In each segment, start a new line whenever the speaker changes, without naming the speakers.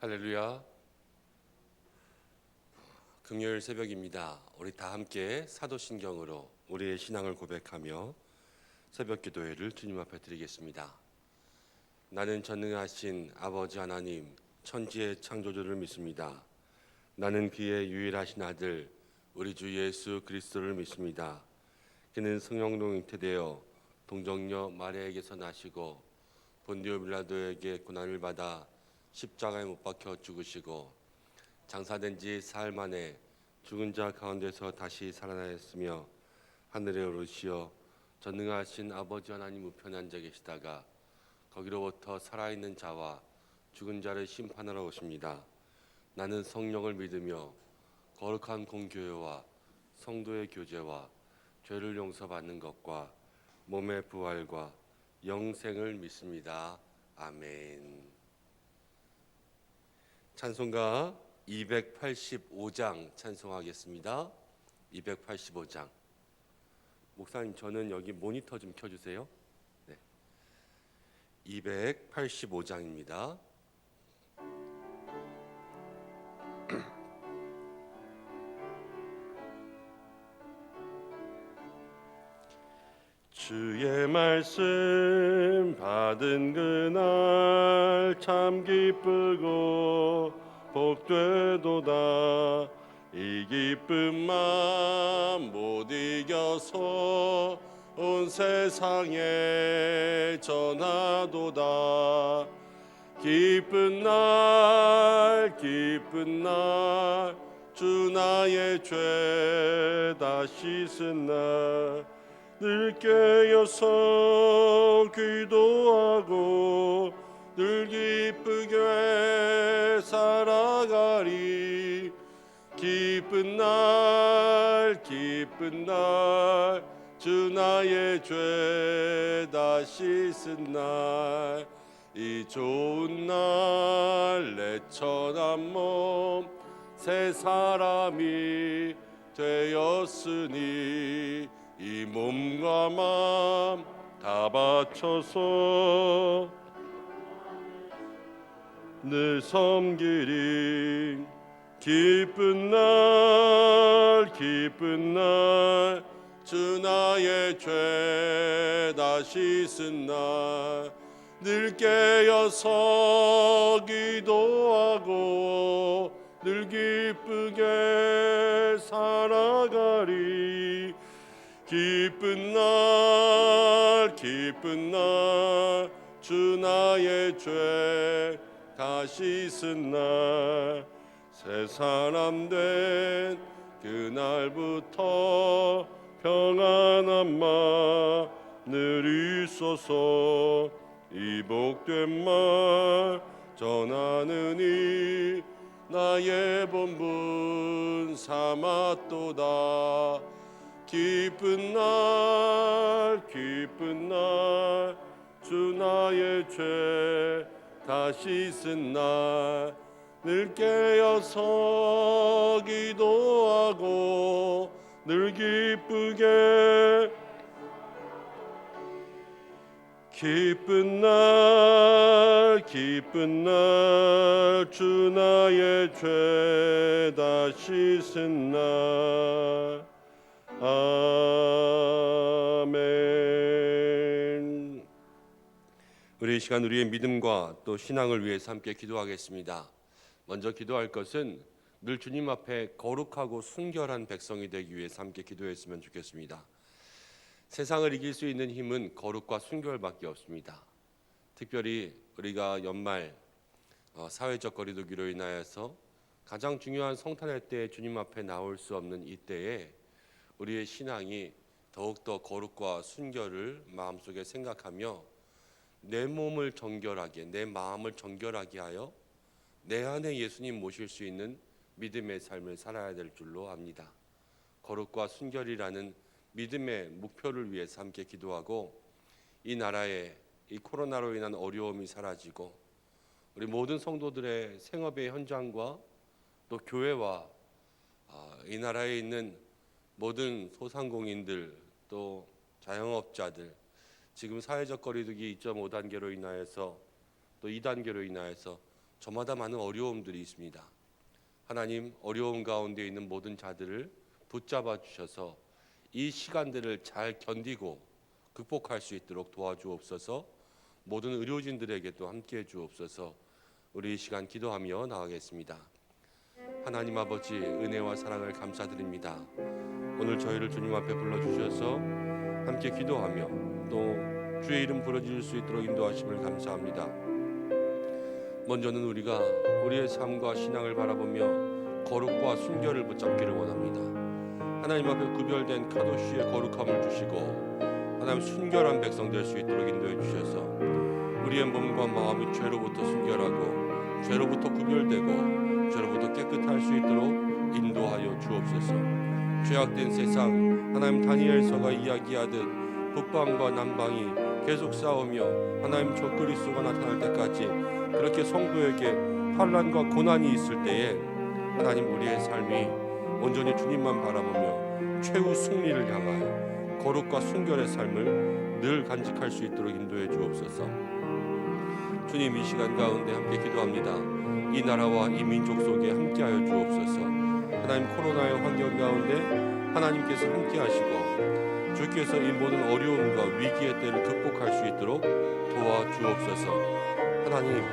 할렐루야. 금요일 새벽입니다. 우리 다 함께 사도신경으로 우리의 신앙을 고백하며 새벽 기도회를 주님 앞에 드리겠습니다. 나는 전능하신 아버지 하나님, 천지의 창조주를 믿습니다. 나는 그의 유일하신 아들 우리 주 예수 그리스도를 믿습니다. 그는 성령으로 잉태되어 동정녀 마리아에게서 나시고 본디오 빌라도에게 고난을 받아 십자가에 못 박혀 죽으시고 장사된 지 사흘 만에 죽은 자 가운데서 다시 살아나셨으며 하늘에 오르시어 전능하신 아버지 하나님 우편에 앉아 계시다가 거기로부터 살아있는 자와 죽은 자를 심판하러 오십니다. 나는 성령을 믿으며 거룩한 공교회와 성도의 교제와 죄를 용서받는 것과 몸의 부활과 영생을 믿습니다. 아멘. 찬송가 285장 찬송하겠습니다. 285장. 목사님, 저는 여기 모니터 좀 켜주세요. 네. 285장입니다. 주의 말씀 받은 그날 참 기쁘고 복되도다. 이 기쁜 마음 못 이겨서 온 세상에 전하도다. 기쁜 날 주 나의 죄 다 씻은 날 늘 깨어서 기도하고 늘 기쁘게 살아가리. 기쁜 날 주 나의 죄 다 씻은 날 이 좋은 날 내 천한 몸 새 사람이 되었으니 이 몸과 마음 다 바쳐서 늘 섬기리. 기쁜 날 주 나의 죄 다 씻은 날 늘 깨어서 기도하고 늘 기쁘게 살아가리. 기쁜 날 주 나의 죄 다 씻은 날 새 사람 된 그날부터 평안한 마 늘 있어서 이 복된 말 전하느니 나의 본분 삼았도다. 기쁜 날 주 나의 죄 다 씻은 날 늘 깨어서 기도하고 늘 기쁘게 기쁜 날 주 나의 죄 다 씻은 날 아멘. 우리 이 시간 우리의 믿음과 또 신앙을 위해서 함께 기도하겠습니다. 먼저 기도할 것은 늘 주님 앞에 거룩하고 순결한 백성이 되기 위해서 함께 기도했으면 좋겠습니다. 세상을 이길 수 있는 힘은 거룩과 순결밖에 없습니다. 특별히 우리가 연말 사회적 거리두기로 인하여서 가장 중요한 성탄의 때 주님 앞에 나올 수 없는 이때에 우리의 신앙이 더욱더 거룩과 순결을 마음속에 생각하며 내 몸을 정결하게, 내 마음을 정결하게 하여 내 안에 예수님 모실 수 있는 믿음의 삶을 살아야 될 줄로 압니다. 거룩과 순결이라는 믿음의 목표를 위해서 함께 기도하고 이 나라에 이 코로나로 인한 어려움이 사라지고 우리 모든 성도들의 생업의 현장과 또 교회와 이 나라에 있는 모든 소상공인들 또 자영업자들 지금 사회적 거리두기 2.5단계로 인하여서 또 2단계로 인하여서 저마다 많은 어려움들이 있습니다. 하나님, 어려움 가운데 있는 모든 자들을 붙잡아 주셔서 이 시간들을 잘 견디고 극복할 수 있도록 도와주옵소서. 모든 의료진들에게도 함께해 주옵소서. 우리 이 시간 기도하며 나가겠습니다. 하나님 아버지, 은혜와 사랑을 감사드립니다. 오늘 저희를 주님 앞에 불러주셔서 함께 기도하며 또 주의 이름 부르짖을 수 있도록 인도하심을 감사합니다. 먼저는 우리가 우리의 삶과 신앙을 바라보며 거룩과 순결을 붙잡기를 원합니다. 하나님 앞에 구별된 카도시의 거룩함을 주시고 하나님 순결한 백성 될 수 있도록 인도해 주셔서 우리의 몸과 마음이 죄로부터 순결하고 죄로부터 구별되고 죄로부터 깨끗할 수 있도록 인도하여 주옵소서. 죄악된 세상, 하나님 다니엘서가 이야기하듯 북방과 남방이 계속 싸우며 하나님 저 그리스도가 나타날 때까지 그렇게 성도에게 환난과 고난이 있을 때에 하나님 우리의 삶이 온전히 주님만 바라보며 최후 승리를 향하여 거룩과 순결의 삶을 늘 간직할 수 있도록 인도해 주옵소서. 주님, 이 시간 가운데 함께 기도합니다. 이 나라와 이 민족 속에 함께하여 주옵소서. 하나님, 코로나의 환경 가운데 하나님께서 함께하시고 주께서 이 모든 어려움과 위기의 때를 극복할 수 있도록 도와주옵소서. 하나님,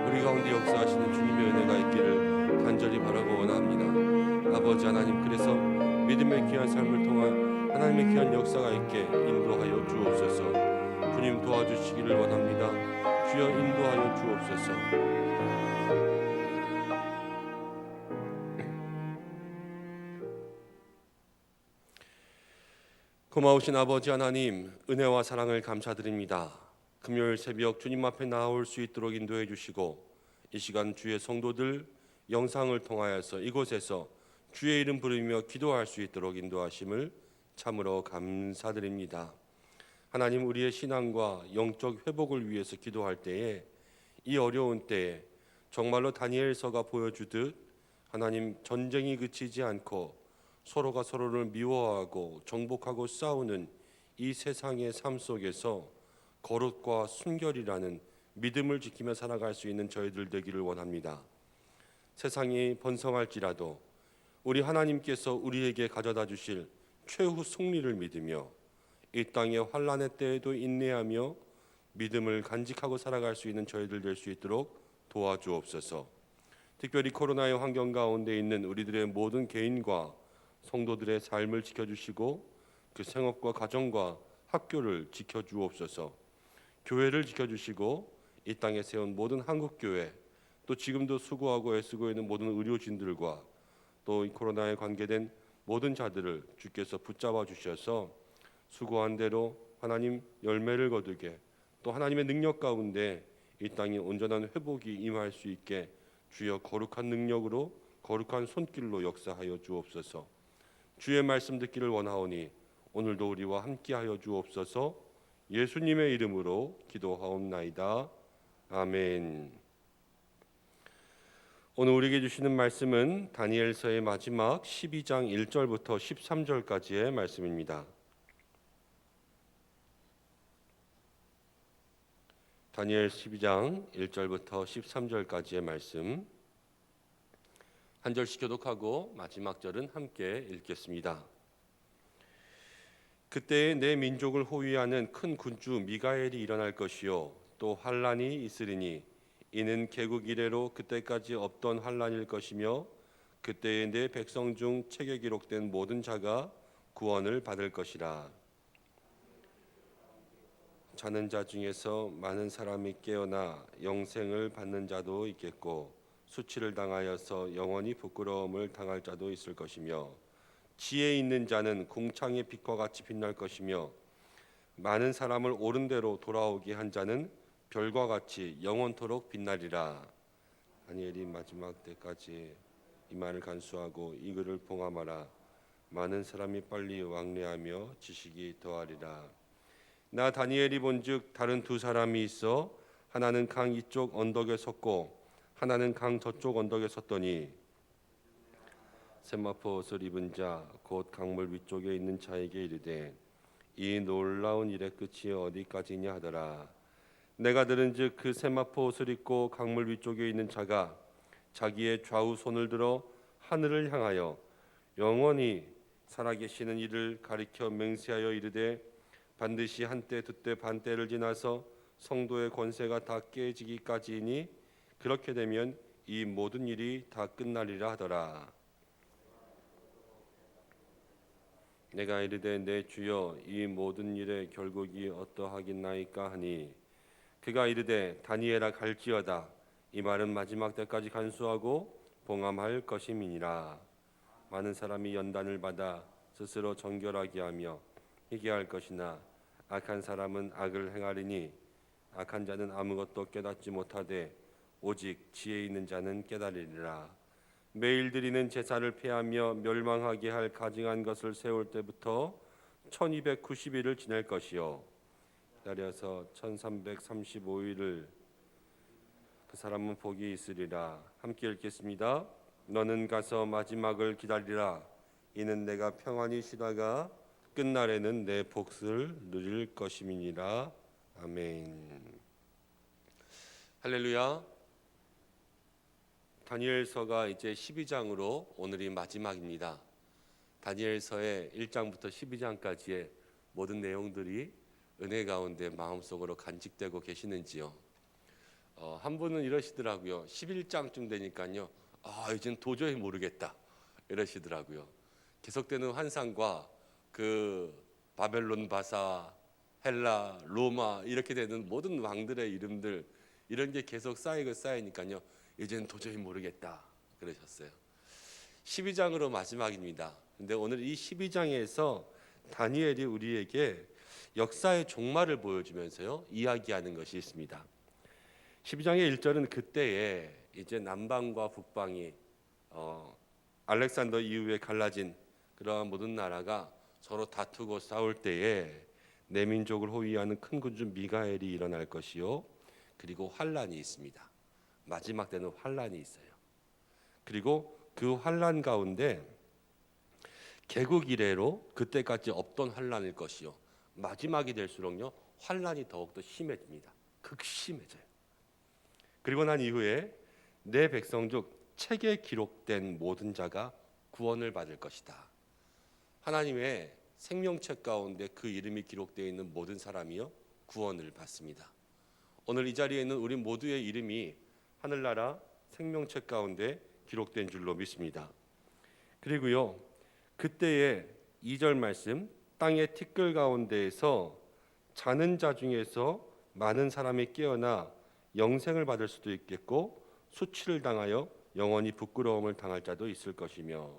우리 가운데 역사하시는 주님의 은혜가 있기를 간절히 바라고 원합니다. 아버지 하나님, 그래서 믿음의 귀한 삶을 통한 하나님의 귀한 역사가 있게 인도하여 주옵소서. 주님 도와주시기를 원합니다. 주여 인도하여 주옵소서. 고마우신 아버지 하나님, 은혜와 사랑을 감사드립니다. 금요일 새벽 주님 앞에 나올 수 있도록 인도해 주시고 이 시간 주의 성도들 영상을 통하여서 이곳에서 주의 이름 부르며 기도할 수 있도록 인도하심을 참으로 감사드립니다. 하나님, 우리의 신앙과 영적 회복을 위해서 기도할 때에 이 어려운 때에 정말로 다니엘서가 보여주듯 하나님 전쟁이 그치지 않고 서로가 서로를 미워하고 정복하고 싸우는 이 세상의 삶 속에서 거룩과 순결이라는 믿음을 지키며 살아갈 수 있는 저희들 되기를 원합니다. 세상이 번성할지라도 우리 하나님께서 우리에게 가져다 주실 최후 승리를 믿으며 이 땅의 환난의 때에도 인내하며 믿음을 간직하고 살아갈 수 있는 저희들 될 수 있도록 도와주옵소서. 특별히 코로나의 환경 가운데 있는 우리들의 모든 개인과 성도들의 삶을 지켜주시고 그 생업과 가정과 학교를 지켜주옵소서. 교회를 지켜주시고 이 땅에 세운 모든 한국교회, 또 지금도 수고하고 애쓰고 있는 모든 의료진들과 또 이 코로나에 관계된 모든 자들을 주께서 붙잡아 주셔서 수고한 대로 하나님 열매를 거두게, 또 하나님의 능력 가운데 이 땅이 온전한 회복이 임할 수 있게 주여 거룩한 능력으로 거룩한 손길로 역사하여 주옵소서. 주의 말씀 듣기를 원하오니 오늘도 우리와 함께하여 주옵소서. 예수님의 이름으로 기도하옵나이다. 아멘. 오늘 우리에게 주시는 말씀은 다니엘서의 마지막 12장 1절부터 13절까지의 말씀입니다. 다니엘 12장 1절부터 13절까지의 말씀 한 절씩 교독하고 마지막 절은 함께 읽겠습니다. 그때에 내 민족을 호위하는 큰 군주 미가엘이 일어날 것이요 또 환란이 있으리니 이는 개국 이래로 그때까지 없던 환란일 것이며 그때에 내 백성 중 책에 기록된 모든 자가 구원을 받을 것이라. 자는 자 중에서 많은 사람이 깨어나 영생을 받는 자도 있겠고 수치를 당하여서 영원히 부끄러움을 당할 자도 있을 것이며 지혜 있는 자는 궁창의 빛과 같이 빛날 것이며 많은 사람을 옳은 대로 돌아오게 한 자는 별과 같이 영원토록 빛나리라. 다니엘이 마지막 때까지 이 말을 간수하고 이 글을 봉함하라. 많은 사람이 빨리 왕래하며 지식이 더하리라. 나 다니엘이 본즉 다른 두 사람이 있어 하나는 강 이쪽 언덕에 섰고 하나는 강 저쪽 언덕에 섰더니 세마포 옷을 입은 자 곧 강물 위쪽에 있는 자에게 이르되 이 놀라운 일의 끝이 어디까지냐 하더라. 내가 들은즉 그 세마포 옷을 입고 강물 위쪽에 있는 자가 자기의 좌우 손을 들어 하늘을 향하여 영원히 살아계시는 이를 가리켜 맹세하여 이르되 반드시 한때 두때 반때를 지나서 성도의 권세가 다 깨지기까지이니 그렇게 되면 이 모든 일이 다 끝나리라 하더라. 내가 이르되 내 주여 이 모든 일의 결국이 어떠하겠나이까 하니 그가 이르되 다니엘아 갈지어다. 이 말은 마지막 때까지 간수하고 봉함할 것임이니라. 많은 사람이 연단을 받아 스스로 정결하게 하며 회개할 것이나 악한 사람은 악을 행하리니 악한 자는 아무것도 깨닫지 못하되 오직 지혜 있는 자는 깨달으리라. 매일 드리는 제사를 폐하며 멸망하게 할 가증한 것을 세울 때부터 1290일을 지낼 것이요 기다려서 1335일을 그 사람은 복이 있으리라. 함께 읽겠습니다. 너는 가서 마지막을 기다리라. 이는 내가 평안히 쉬다가 끝날에는 내 복을 누릴 것임이니라. 아멘. 할렐루야. 다니엘서가 이제 12장으로 오늘이 마지막입니다. 다니엘서의 1장부터 12장까지의 모든 내용들이 은혜 가운데 마음속으로 간직되고 계시는지요? 한 분은 이러시더라고요. 11장쯤 되니까요. 이젠 도저히 모르겠다 이러시더라고요. 계속되는 환상과 그 바벨론 바사, 헬라, 로마 이렇게 되는 모든 왕들의 이름들 이런 게 계속 쌓이니까요. 이젠 도저히 모르겠다 그러셨어요. 12장으로 마지막입니다. 근데 오늘 이 12장에서 다니엘이 우리에게 역사의 종말을 보여주면서요 이야기하는 것이 있습니다. 12장의 1절은 그때에 이제 남방과 북방이 알렉산더 이후에 갈라진 그러한 모든 나라가 서로 다투고 싸울 때에 내 민족을 호위하는 큰 군주 미가엘이 일어날 것이요 그리고 환란이 있습니다. 마지막 때는 환란이 있어요. 그리고 그 환란 가운데 개국 이래로 그때까지 없던 환란일 것이요 마지막이 될수록요 환란이 더욱더 심해집니다. 극심해져요. 그리고 난 이후에 내 백성 중 책에 기록된 모든 자가 구원을 받을 것이다. 하나님의 생명책 가운데 그 이름이 기록되어 있는 모든 사람이요 구원을 받습니다. 오늘 이 자리에 있는 우리 모두의 이름이 하늘나라 생명책 가운데 기록된 줄로 믿습니다. 그리고요 그때의 2절 말씀 땅의 티끌 가운데에서 자는 자 중에서 많은 사람이 깨어나 영생을 받을 수도 있겠고 수치를 당하여 영원히 부끄러움을 당할 자도 있을 것이며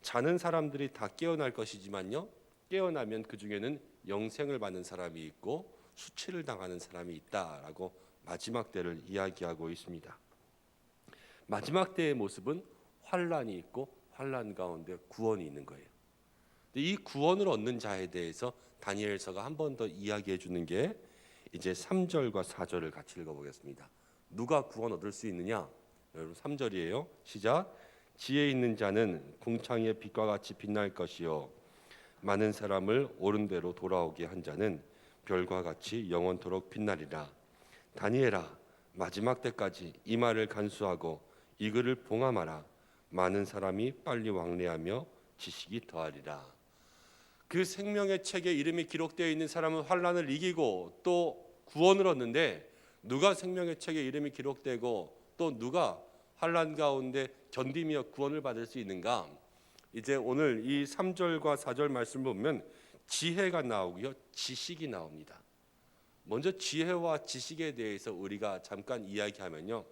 자는 사람들이 다 깨어날 것이지만요 깨어나면 그 중에는 영생을 받는 사람이 있고 수치를 당하는 사람이 있다라고 마지막 때를 이야기하고 있습니다. 마지막 때의 모습은 환란이 있고 환란 가운데 구원이 있는 거예요. 이 구원을 얻는 자에 대해서 다니엘서가 한 번 더 이야기해 주는 게 이제 3절과 4절을 같이 읽어보겠습니다. 누가 구원 얻을 수 있느냐? 여러분 3절이에요. 시작. 지혜 있는 자는 궁창의 빛과 같이 빛날 것이요 많은 사람을 옳은 대로 돌아오게 한 자는 별과 같이 영원토록 빛나리라. 다니엘아 마지막 때까지 이 말을 간수하고 이 글을 봉함하라. 많은 사람이 빨리 왕래하며 지식이 더하리라. 그 생명의 책에 이름이 기록되어 있는 사람은 환난을 이기고 또 구원을 얻는데 누가 생명의 책에 이름이 기록되고 또 누가 환난 가운데 견디며 구원을 받을 수 있는가? 이제 오늘 이 3절과 4절 말씀을 보면 지혜가 나오고요 지식이 나옵니다. 먼저 지혜와 지식에 대해서 우리가 잠깐 이야기하면요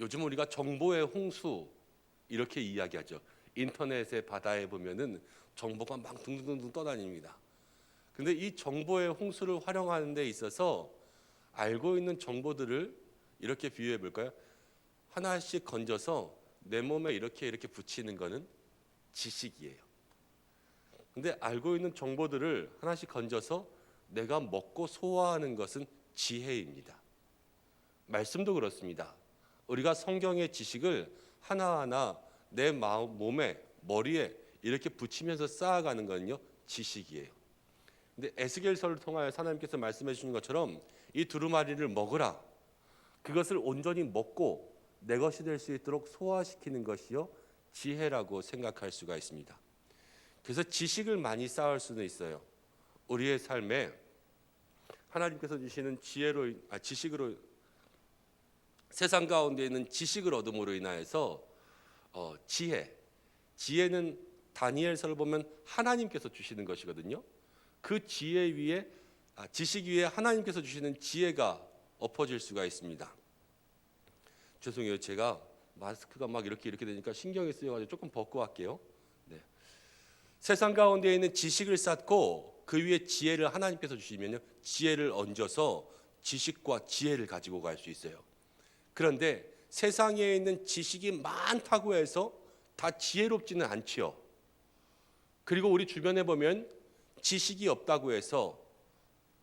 요즘 우리가 정보의 홍수 이렇게 이야기하죠. 인터넷의 바다에 보면은 정보가 막 둥둥둥 떠다닙니다. 근데 이 정보의 홍수를 활용하는 데 있어서 알고 있는 정보들을 이렇게 비유해 볼까요? 하나씩 건져서 내 몸에 이렇게 붙이는 거는 지식이에요. 근데 알고 있는 정보들을 하나씩 건져서 내가 먹고 소화하는 것은 지혜입니다. 말씀도 그렇습니다. 우리가 성경의 지식을 하나하나 내 마음, 몸에, 머리에 이렇게 붙이면서 쌓아가는 건요 지식이에요. 근데 에스겔서를 통하여 하나님께서 말씀해 주신 것처럼 이 두루마리를 먹으라. 그것을 온전히 먹고 내 것이 될 수 있도록 소화시키는 것이요 지혜라고 생각할 수가 있습니다. 그래서 지식을 많이 쌓을 수는 있어요. 우리의 삶에 하나님께서 주시는 지식으로, 세상 가운데 있는 지식을 얻음으로 인하여서 지혜는 다니엘서를 보면 하나님께서 주시는 것이거든요. 그 지식 위에 하나님께서 주시는 지혜가 엎어질 수가 있습니다. 죄송해요. 제가 마스크가 막 이렇게 되니까 신경이 쓰여가지고 조금 벗고 할게요. 네. 세상 가운데 있는 지식을 쌓고 그 위에 지혜를 하나님께서 주시면요, 지혜를 얹어서 지식과 지혜를 가지고 갈 수 있어요. 그런데 세상에 있는 지식이 많다고 해서 다 지혜롭지는 않지요. 그리고 우리 주변에 보면 지식이 없다고 해서,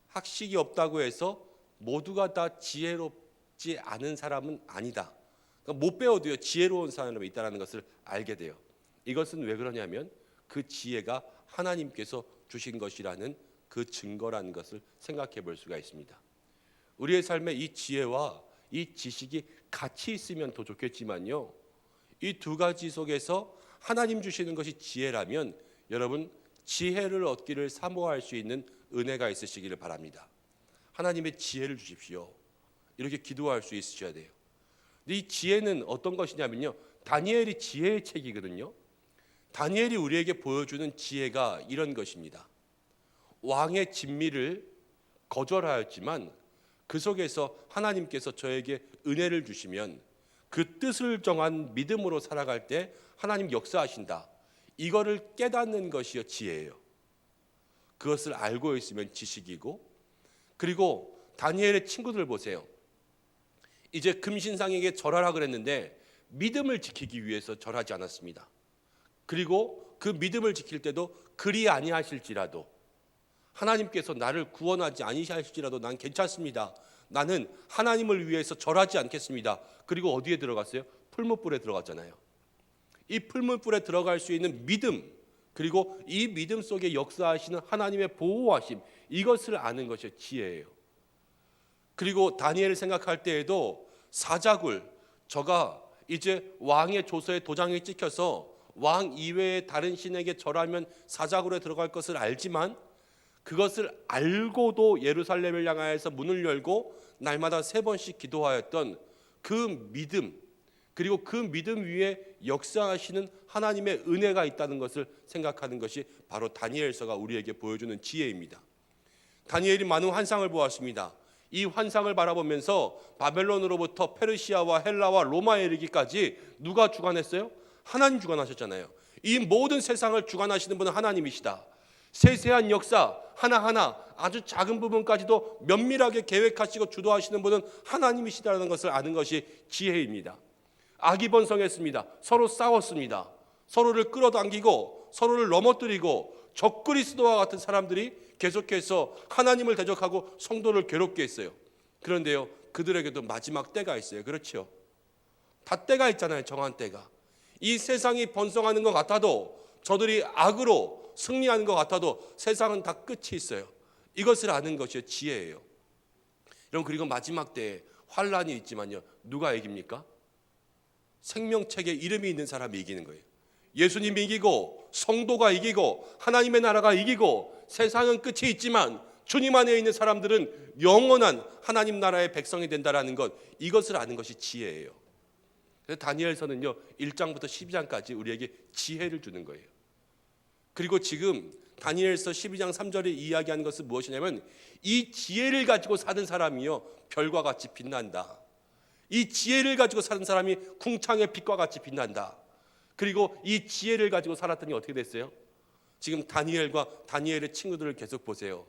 학식이 없다고 해서 모두가 다 지혜롭지 않은 사람은 아니다. 그러니까 못 배워도요 지혜로운 사람이 있다는 것을 알게 돼요. 이것은 왜 그러냐면 그 지혜가 하나님께서 주신 것이라는 그 증거라는 것을 생각해 볼 수가 있습니다. 우리의 삶에 이 지혜와 이 지식이 같이 있으면 더 좋겠지만요, 이 두 가지 속에서 하나님 주시는 것이 지혜라면 여러분 지혜를 얻기를 사모할 수 있는 은혜가 있으시기를 바랍니다. 하나님의 지혜를 주십시오. 이렇게 기도할 수 있으셔야 돼요. 근데 이 지혜는 어떤 것이냐면요, 다니엘이 지혜의 책이거든요. 다니엘이 우리에게 보여주는 지혜가 이런 것입니다. 왕의 진미를 거절하였지만 그 속에서 하나님께서 저에게 은혜를 주시면 그 뜻을 정한 믿음으로 살아갈 때 하나님 역사하신다. 이거를 깨닫는 것이요 지혜예요. 그것을 알고 있으면 지식이고, 그리고 다니엘의 친구들 보세요. 이제 금신상에게 절하라 그랬는데 믿음을 지키기 위해서 절하지 않았습니다. 그리고 그 믿음을 지킬 때도 그리 아니하실지라도, 하나님께서 나를 구원하지 아니하실지라도 난 괜찮습니다. 나는 하나님을 위해서 절하지 않겠습니다. 그리고 어디에 들어갔어요? 풀무불에 들어갔잖아요. 이 풀무불에 들어갈 수 있는 믿음, 그리고 이 믿음 속에 역사하시는 하나님의 보호하심, 이것을 아는 것이 지혜예요. 그리고 다니엘을 생각할 때에도 사자굴, 저가 이제 왕의 조서에 도장이 찍혀서 왕 이외의 다른 신에게 절하면 사자굴에 들어갈 것을 알지만, 그것을 알고도 예루살렘을 향하여서 문을 열고 날마다 3번씩 기도하였던 그 믿음, 그리고 그 믿음 위에 역사하시는 하나님의 은혜가 있다는 것을 생각하는 것이 바로 다니엘서가 우리에게 보여주는 지혜입니다. 다니엘이 많은 환상을 보았습니다. 이 환상을 바라보면서 바벨론으로부터 페르시아와 헬라와 로마에 이르기까지 누가 주관했어요? 하나님 주관하셨잖아요. 이 모든 세상을 주관하시는 분은 하나님이시다. 세세한 역사 하나하나 아주 작은 부분까지도 면밀하게 계획하시고 주도하시는 분은 하나님이시다는 것을 아는 것이 지혜입니다. 악이 번성했습니다. 서로 싸웠습니다. 서로를 끌어당기고 서로를 넘어뜨리고 적그리스도와 같은 사람들이 계속해서 하나님을 대적하고 성도를 괴롭게 했어요. 그런데요, 그들에게도 마지막 때가 있어요. 그렇죠? 다 때가 있잖아요. 정한 때가. 이 세상이 번성하는 것 같아도, 저들이 악으로 승리하는 것 같아도 세상은 다 끝이 있어요. 이것을 아는 것이 지혜예요. 여러분, 그리고 마지막 때에 환란이 있지만요, 누가 이깁니까? 생명책에 이름이 있는 사람이 이기는 거예요. 예수님이 이기고 성도가 이기고 하나님의 나라가 이기고, 세상은 끝이 있지만 주님 안에 있는 사람들은 영원한 하나님 나라의 백성이 된다라는 것, 이것을 아는 것이 지혜예요. 그래서 다니엘서는요 1장부터 12장까지 우리에게 지혜를 주는 거예요. 그리고 지금 다니엘서 12장 3절에 이야기하는 것은 무엇이냐면, 이 지혜를 가지고 사는 사람이요 별과 같이 빛난다. 이 지혜를 가지고 사는 사람이 궁창의 빛과 같이 빛난다. 그리고 이 지혜를 가지고 살았더니 어떻게 됐어요? 지금 다니엘과 다니엘의 친구들을 계속 보세요.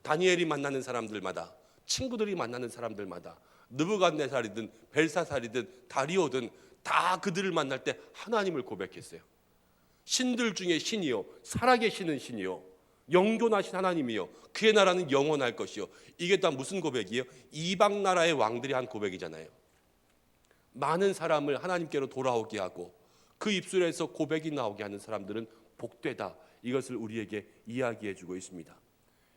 다니엘이 만나는 사람들마다, 친구들이 만나는 사람들마다, 느부갓네살이든 벨사살이든 다리오든 다 그들을 만날 때 하나님을 고백했어요. 신들 중에 신이요, 살아계시는 신이요, 영존하신 하나님이요, 그의 나라는 영원할 것이요. 이게 다 무슨 고백이에요? 이방 나라의 왕들이 한 고백이잖아요. 많은 사람을 하나님께로 돌아오게 하고 그 입술에서 고백이 나오게 하는 사람들은 복되다. 이것을 우리에게 이야기해 주고 있습니다.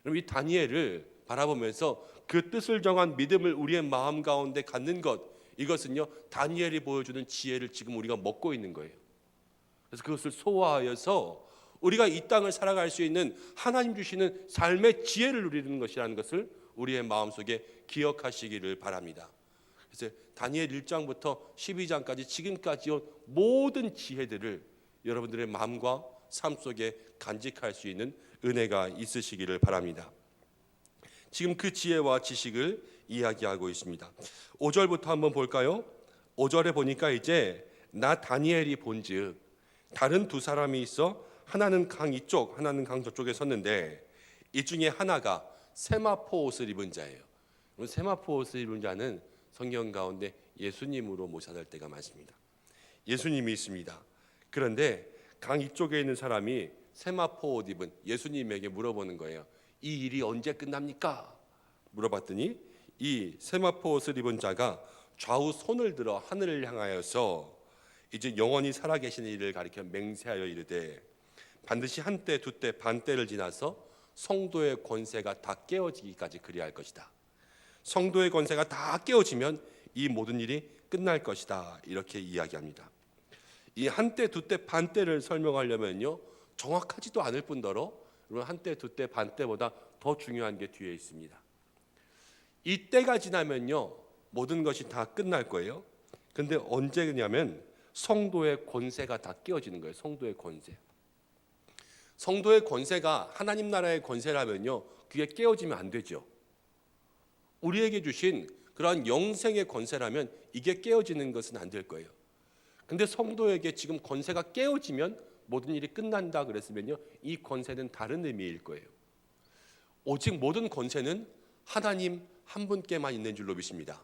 여러분, 이 다니엘을 바라보면서 그 뜻을 정한 믿음을 우리의 마음 가운데 갖는 것, 이것은요 다니엘이 보여주는 지혜를 지금 우리가 먹고 있는 거예요. 그래서 그것을 소화하여서 우리가 이 땅을 살아갈 수 있는 하나님 주시는 삶의 지혜를 누리는 것이라는 것을 우리의 마음속에 기억하시기를 바랍니다. 그래서 다니엘 1장부터 12장까지 지금까지 온 모든 지혜들을 여러분들의 마음과 삶 속에 간직할 수 있는 은혜가 있으시기를 바랍니다. 지금 그 지혜와 지식을 이야기하고 있습니다. 5절부터 한번 볼까요? 5절에 보니까 이제 나 다니엘이 본즉 다른 두 사람이 있어 하나는 강 이쪽 하나는 강 저쪽에 섰는데 이 중에 하나가 세마포 옷을 입은 자예요. 세마포 옷을 입은 자는 성경 가운데 예수님으로 모셔질 때가 많습니다. 예수님이 있습니다. 그런데 강 이쪽에 있는 사람이 세마포 옷 입은 예수님에게 물어보는 거예요. 이 일이 언제 끝납니까? 물어봤더니 이 세마포 옷을 입은 자가 좌우 손을 들어 하늘을 향하여서 이제 영원히 살아계신 이를 가리켜 맹세하여 이르되 반드시 한때 두때 반때를 지나서 성도의 권세가 다 깨어지기까지 그리할 것이다. 성도의 권세가 다 깨어지면 이 모든 일이 끝날 것이다. 이렇게 이야기합니다. 이 한때 두때 반때를 설명하려면요 정확하지도 않을 뿐더러 한때 두때 반때보다 더 중요한 게 뒤에 있습니다. 이 때가 지나면요 모든 것이 다 끝날 거예요. 근데 언제냐면 성도의 권세가 다 깨어지는 거예요. 성도의 권세. 성도의 권세가 하나님 나라의 권세라면요 그게 깨어지면 안 되죠. 우리에게 주신 그러한 영생의 권세라면 이게 깨어지는 것은 안 될 거예요. 근데 성도에게 지금 권세가 깨어지면 모든 일이 끝난다 그랬으면요 이 권세는 다른 의미일 거예요. 오직 모든 권세는 하나님 한 분께만 있는 줄로 믿습니다.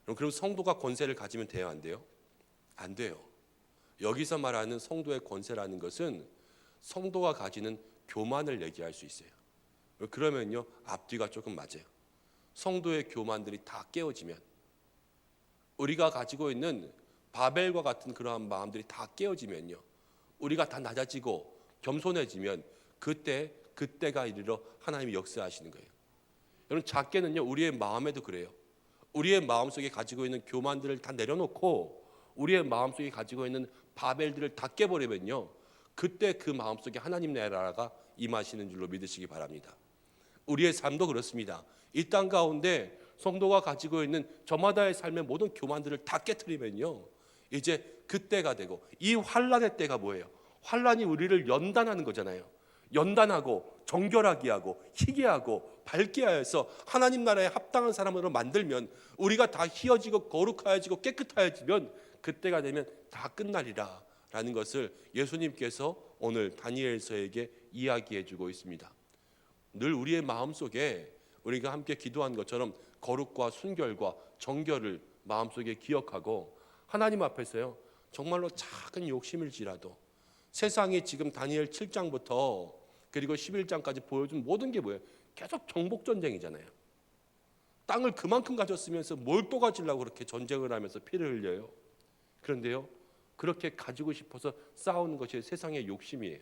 그럼 성도가 권세를 가지면 돼요, 안 돼요? 안 돼요. 여기서 말하는 성도의 권세라는 것은 성도가 가지는 교만을 얘기할 수 있어요. 그러면요 앞뒤가 조금 맞아요. 성도의 교만들이 다 깨어지면, 우리가 가지고 있는 바벨과 같은 그러한 마음들이 다 깨어지면요 우리가 다 낮아지고 겸손해지면 그때가 이르러 하나님이 역사하시는 거예요. 여러분 작게는요 우리의 마음에도 그래요. 우리의 마음속에 가지고 있는 교만들을 다 내려놓고 우리의 마음속에 가지고 있는 바벨들을 다 깨버리면요 그때 그 마음속에 하나님 나라가 임하시는 줄로 믿으시기 바랍니다. 우리의 삶도 그렇습니다. 이 땅 가운데 성도가 가지고 있는 저마다의 삶의 모든 교만들을 다 깨트리면요 이제 그때가 되고, 이 환란의 때가 뭐예요? 환란이 우리를 연단하는 거잖아요. 연단하고 정결하게 하고 희게 하고 밝게 하여서 하나님 나라에 합당한 사람으로 만들면, 우리가 다 희어지고 거룩하여지고 깨끗하여지면 그때가 되면 다 끝나리라 라는 것을 예수님께서 오늘 다니엘서에게 이야기해 주고 있습니다. 늘 우리의 마음속에 우리가 함께 기도한 것처럼 거룩과 순결과 정결을 마음속에 기억하고 하나님 앞에서요 정말로 작은 욕심일지라도, 세상이 지금 다니엘 7장부터 그리고 11장까지 보여준 모든 게 뭐예요? 계속 정복전쟁이잖아요. 땅을 그만큼 가졌으면서 뭘 또 가지려고 그렇게 전쟁을 하면서 피를 흘려요. 그런데요 그렇게 가지고 싶어서 싸우는 것이 세상의 욕심이에요.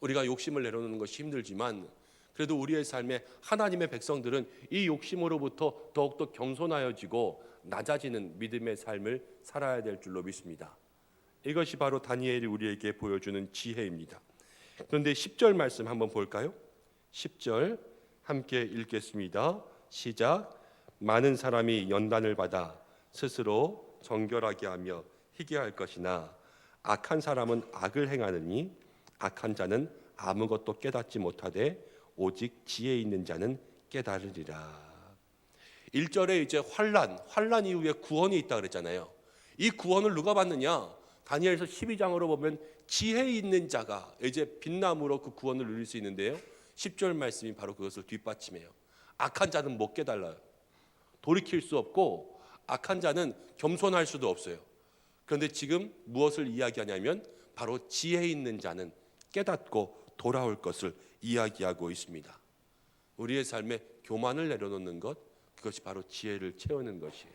우리가 욕심을 내려놓는 것이 힘들지만 그래도 우리의 삶에 하나님의 백성들은 이 욕심으로부터 더욱더 겸손하여지고 낮아지는 믿음의 삶을 살아야 될 줄로 믿습니다. 이것이 바로 다니엘이 우리에게 보여주는 지혜입니다. 그런데 10절 말씀 한번 볼까요? 10절 함께 읽겠습니다. 시작. 많은 사람이 연단을 받아 스스로 정결하게 하며 희게 할 것이나 악한 사람은 악을 행하느니 악한 자는 아무것도 깨닫지 못하되 오직 지혜 있는 자는 깨달으리라. 1절에 이제 환란 이후에 구원이 있다 그랬잖아요. 이 구원을 누가 받느냐? 다니엘서 12장으로 보면 지혜 있는 자가 이제 빛남으로 그 구원을 누릴 수 있는데요 10절 말씀이 바로 그것을 뒷받침해요. 악한 자는 못 깨달아요. 돌이킬 수 없고 악한 자는 겸손할 수도 없어요. 그런데 지금 무엇을 이야기하냐면 바로 지혜 있는 자는 깨닫고 돌아올 것을 이야기하고 있습니다. 우리의 삶에 교만을 내려놓는 것, 그것이 바로 지혜를 채우는 것이에요.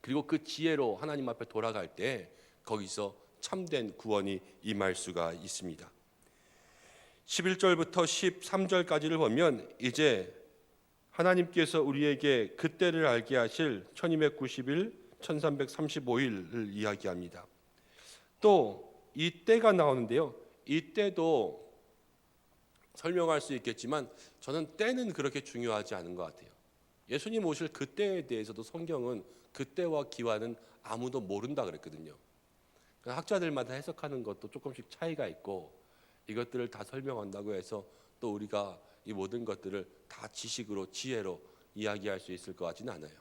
그리고 그 지혜로 하나님 앞에 돌아갈 때 거기서 참된 구원이 임할 수가 있습니다. 11절부터 13절까지를 보면 이제 하나님께서 우리에게 그때를 알게 하실 1290일, 1335일을 이야기합니다. 또 이 때가 나오는데요. 이 때도 설명할 수 있겠지만 저는 때는 그렇게 중요하지 않은 것 같아요. 예수님 오실 그 때에 대해서도 성경은 그 때와 기와는 아무도 모른다 그랬거든요. 학자들마다 해석하는 것도 조금씩 차이가 있고 이것들을 다 설명한다고 해서 또 우리가 이 모든 것들을 다 지식으로 지혜로 이야기할 수 있을 것 같지는 않아요.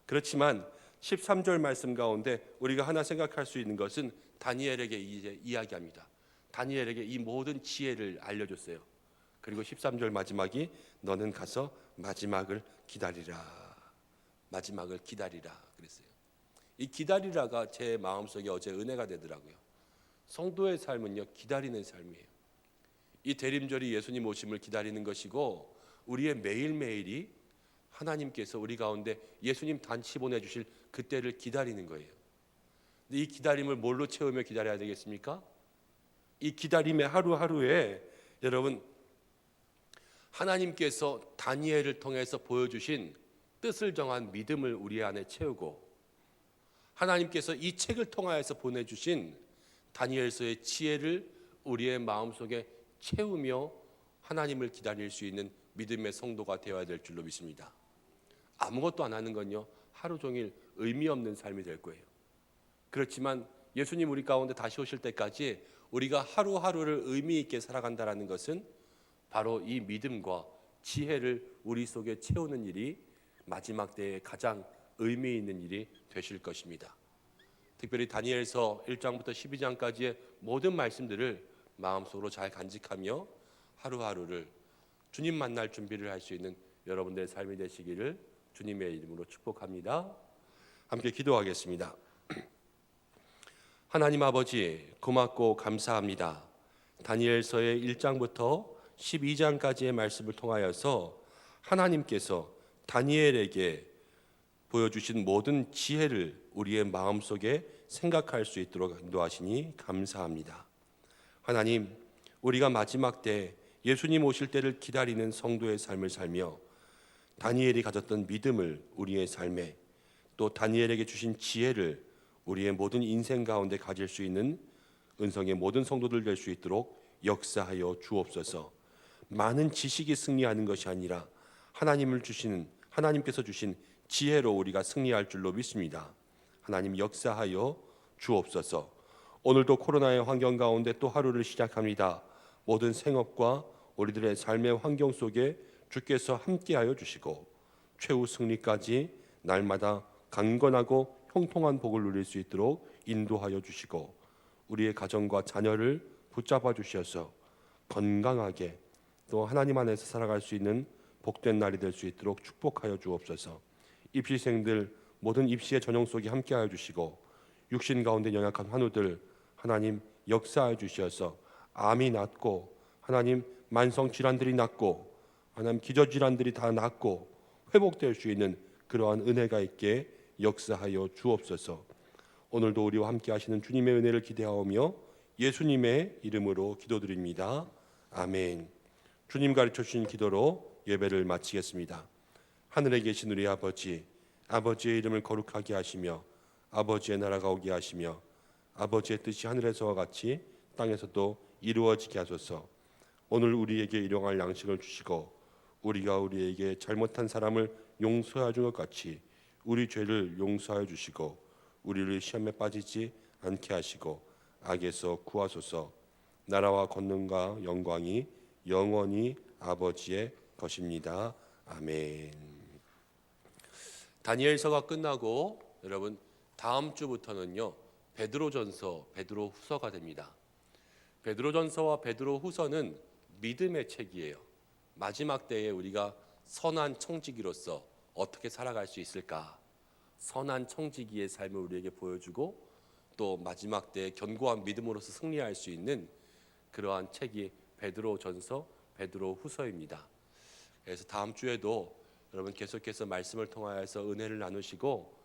그렇지만 13절 말씀 가운데 우리가 하나 생각할 수 있는 것은 다니엘에게 이제 이야기합니다. 다니엘에게 이 모든 지혜를 알려줬어요. 그리고 13절 마지막이 너는 가서 마지막을 기다리라. 마지막을 기다리라 그랬어요. 이 기다리라가 제 마음속에 어제 은혜가 되더라고요. 성도의 삶은요, 기다리는 삶이에요. 이 대림절이 예수님 오심을 기다리는 것이고 우리의 매일매일이 하나님께서 우리 가운데 예수님 단시 보내주실 그때를 기다리는 거예요. 근데 이 기다림을 뭘로 채우며 기다려야 되겠습니까? 이 기다림의 하루하루에 여러분 하나님께서 다니엘을 통해서 보여주신 뜻을 정한 믿음을 우리 안에 채우고 하나님께서 이 책을 통하여서 보내주신 다니엘서의 지혜를 우리의 마음속에 채우며 하나님을 기다릴 수 있는 믿음의 성도가 되어야 될 줄로 믿습니다. 아무것도 안 하는 건요 하루 종일 의미 없는 삶이 될 거예요. 그렇지만 예수님 우리 가운데 다시 오실 때까지 우리가 하루하루를 의미 있게 살아간다는 것은 바로 이 믿음과 지혜를 우리 속에 채우는 일이 마지막 때에 가장 의미 있는 일이 되실 것입니다. 특별히 다니엘서 1장부터 12장까지의 모든 말씀들을 마음속으로 잘 간직하며 하루하루를 주님 만날 준비를 할 수 있는 여러분들의 삶이 되시기를 주님의 이름으로 축복합니다. 함께 기도하겠습니다. 하나님 아버지 고맙고 감사합니다. 다니엘서의 1장부터 12장까지의 말씀을 통하여서 하나님께서 다니엘에게 보여주신 모든 지혜를 우리의 마음속에 생각할 수 있도록 인도하시니 감사합니다. 하나님, 우리가 마지막 때 예수님 오실 때를 기다리는 성도의 삶을 살며 다니엘이 가졌던 믿음을 우리의 삶에 또 다니엘에게 주신 지혜를 우리의 모든 인생 가운데 가질 수 있는 은성의 모든 성도들 될 수 있도록 역사하여 주옵소서. 많은 지식이 승리하는 것이 아니라 하나님께서 주신 지혜로 우리가 승리할 줄로 믿습니다. 하나님 역사하여 주옵소서. 오늘도 코로나의 환경 가운데 또 하루를 시작합니다. 모든 생업과 우리들의 삶의 환경 속에 주께서 함께하여 주시고 최후 승리까지 날마다 강건하고 형통한 복을 누릴 수 있도록 인도하여 주시고 우리의 가정과 자녀를 붙잡아 주셔서 건강하게 또 하나님 안에서 살아갈 수 있는 복된 날이 될 수 있도록 축복하여 주옵소서. 입시생들 모든 입시의 전형 속에 함께하여 주시고 육신 가운데 연약한 환우들 하나님 역사하여 주셔서 암이 낫고 하나님 만성 질환들이 낫고 하나님 기저 질환들이 다 낫고 회복될 수 있는 그러한 은혜가 있게 역사하여 주옵소서. 오늘도 우리와 함께 하시는 주님의 은혜를 기대하오며 예수님의 이름으로 기도드립니다. 아멘. 주님 가르쳐 주신 기도로 예배를 마치겠습니다. 하늘에 계신 우리 아버지, 아버지의 이름을 거룩하게 하시며 아버지의 나라가 오게 하시며 아버지의 뜻이 하늘에서와 같이 땅에서도 이루어지게 하소서. 오늘 우리에게 일용할 양식을 주시고 우리가 우리에게 잘못한 사람을 용서해 준 것 같이 우리 죄를 용서하여 주시고 우리를 시험에 빠지지 않게 하시고 악에서 구하소서. 나라와 권능과 영광이 영원히 아버지의 것입니다. 아멘. 다니엘서가 끝나고 여러분 다음 주부터는요 베드로전서, 베드로후서가 됩니다. 베드로전서와 베드로후서는 믿음의 책이에요. 마지막 때에 우리가 선한 청지기로서 어떻게 살아갈 수 있을까? 선한 청지기의 삶을 우리에게 보여주고 또 마지막 때에 견고한 믿음으로서 승리할 수 있는 그러한 책이 베드로전서, 베드로후서입니다. 그래서 다음 주에도 여러분 계속해서 말씀을 통하여서 은혜를 나누시고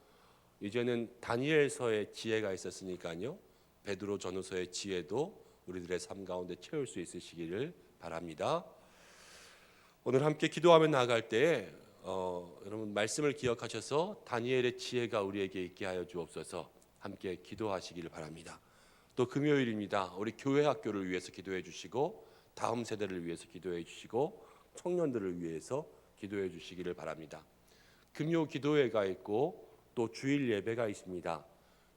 이제는 다니엘서의 지혜가 있었으니까요. 베드로전후서의 지혜도 우리들의 삶 가운데 채울 수 있으시기를 바랍니다. 오늘 함께 기도하며 나아갈 때에 여러분 말씀을 기억하셔서 다니엘의 지혜가 우리에게 있게 하여 주옵소서. 함께 기도하시기를 바랍니다. 또 금요일입니다. 우리 교회 학교를 위해서 기도해 주시고 다음 세대를 위해서 기도해 주시고 청년들을 위해서 기도해 주시기를 바랍니다. 금요 기도회가 있고 또 주일 예배가 있습니다.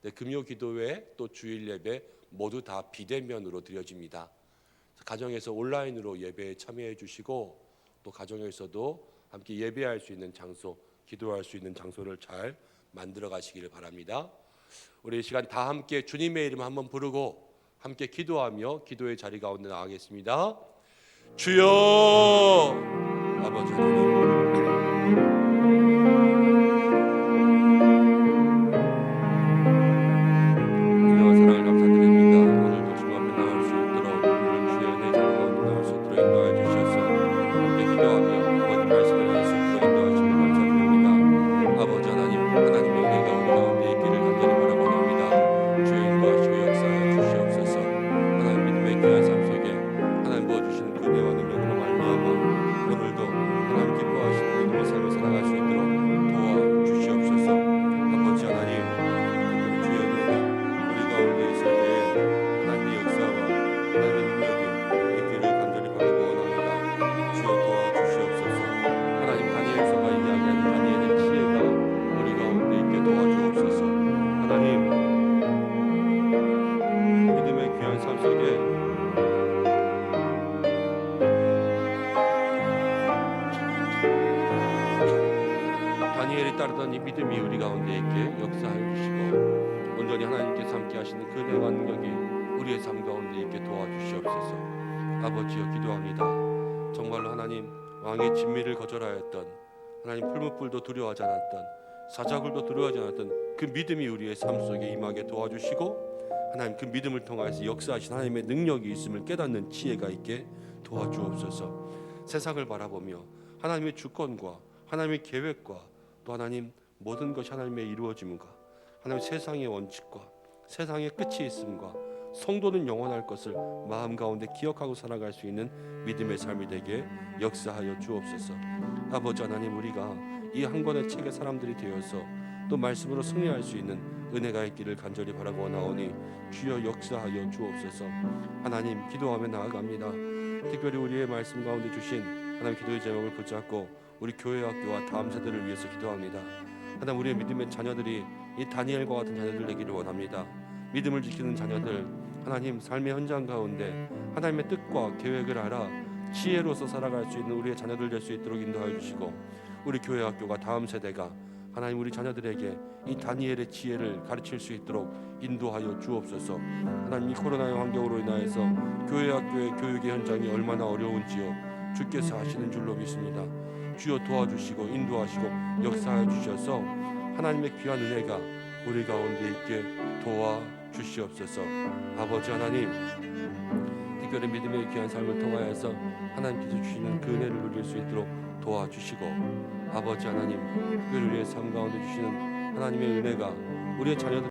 네, 금요 기도회 또 주일 예배 모두 다 비대면으로 드려집니다. 가정에서 온라인으로 예배에 참여해 주시고 또 가정에서도 함께 예배할 수 있는 장소, 기도할 수 있는 장소를 잘 만들어 가시기를 바랍니다. 우리 이 시간 다 함께 주님의 이름 한번 부르고 함께 기도하며 기도의 자리 가운데 나가겠습니다. 주여 아버지 하나님, 사랑을 감사드립니다. 오늘도 주님 앞에 나올 수 있도록 오늘 주의 은혜 자리 가운데 나올 수 있도록 인도하여 주셔서 함께 기도하며 아버지 말씀을 할 수 있도록 인도하시길 감사드립니다. 아버지 하나님, 하나님의 은혜가 우리 가운데 있기를 간절히 바라옵나이다. 주의 인도하시고 역사하여 주시옵소서. 하나님 믿음의 귀한 삶 속에 하나님 부어주시는 그 은혜와 능력으로 말미암아 오늘도 하나님 기뻐하시는 믿음의 삶을 살아갈 수 있도록 도와주시옵소서. 아버지 하나님, 주의 은혜가 우리 가운데 있을 때에 하나님의 역사와 하나님의 능력이 있기를 간절히 바라고 원합니다. 주여 도와주시옵소서. 하나님 다니엘서가 이야기하는 다니엘의 지혜가 우리 가운데 있게 도와주옵소서. 하나님 믿음의 귀한 삶 속에 다니엘이 따르던 이 믿음이 우리 가운데 있게 역사하여 주시고 온전히 하나님께서 함께 하시는 그 은혜와 능력이 우리의 삶 가운데 있게 도와주시옵소서. 아버지여 기도합니다. 정말로 하나님 왕의 진미를 거절하였던 하나님 풀무불도 두려워하지 않았던 사자굴도 두려워하지 않았던 그 믿음이 우리의 삶 속에 임하게 도와주시고 하나님 그 믿음을 통하여서 역사하신 하나님의 능력이 있음을 깨닫는 지혜가 있게 도와주옵소서. 세상을 바라보며 하나님의 주권과 하나님의 계획과 또 하나님 모든 것이 하나님의 이루어짐과 하나님 세상의 원칙과 세상의 끝이 있음과 성도는 영원할 것을 마음 가운데 기억하고 살아갈 수 있는 믿음의 삶이 되게 역사하여 주옵소서. 아버지 하나님, 우리가 이 한 권의 책의 사람들이 되어서 또 말씀으로 승리할 수 있는 은혜가 있기를 간절히 바라고 원하오니 주여 역사하여 주옵소서. 하나님 기도하며 나아갑니다. 특별히 우리의 말씀 가운데 주신 하나님 기도의 제목을 붙잡고 우리 교회 학교와 다음 세대를 위해서 기도합니다. 하나님 우리의 믿음의 자녀들이 이 다니엘과 같은 자녀들 되기를 원합니다. 믿음을 지키는 자녀들, 하나님 삶의 현장 가운데 하나님의 뜻과 계획을 알아 지혜로서 살아갈 수 있는 우리의 자녀들 될 수 있도록 인도하여 주시고 우리 교회 학교가 다음 세대가 하나님 우리 자녀들에게 이 다니엘의 지혜를 가르칠 수 있도록 인도하여 주옵소서. 하나님 이 코로나의 환경으로 인하여서 교회 학교의 교육의 현장이 얼마나 어려운지요 주께서 하시는 줄로 믿습니다. 주여 도와주시고 인도하시고 역사하여 주셔서 하나님의 귀한 은혜가 우리 가운데 있게 도와주시옵소서. 아버지 하나님, 특별히 믿음의 귀한 삶을 통하여서 하나님께서 주시는 그 은혜를 누릴 수 있도록 도와주시고 아버지 하나님, 특별히 우리의 삶 가운데 주시는 하나님의 은혜가 우리의 자녀들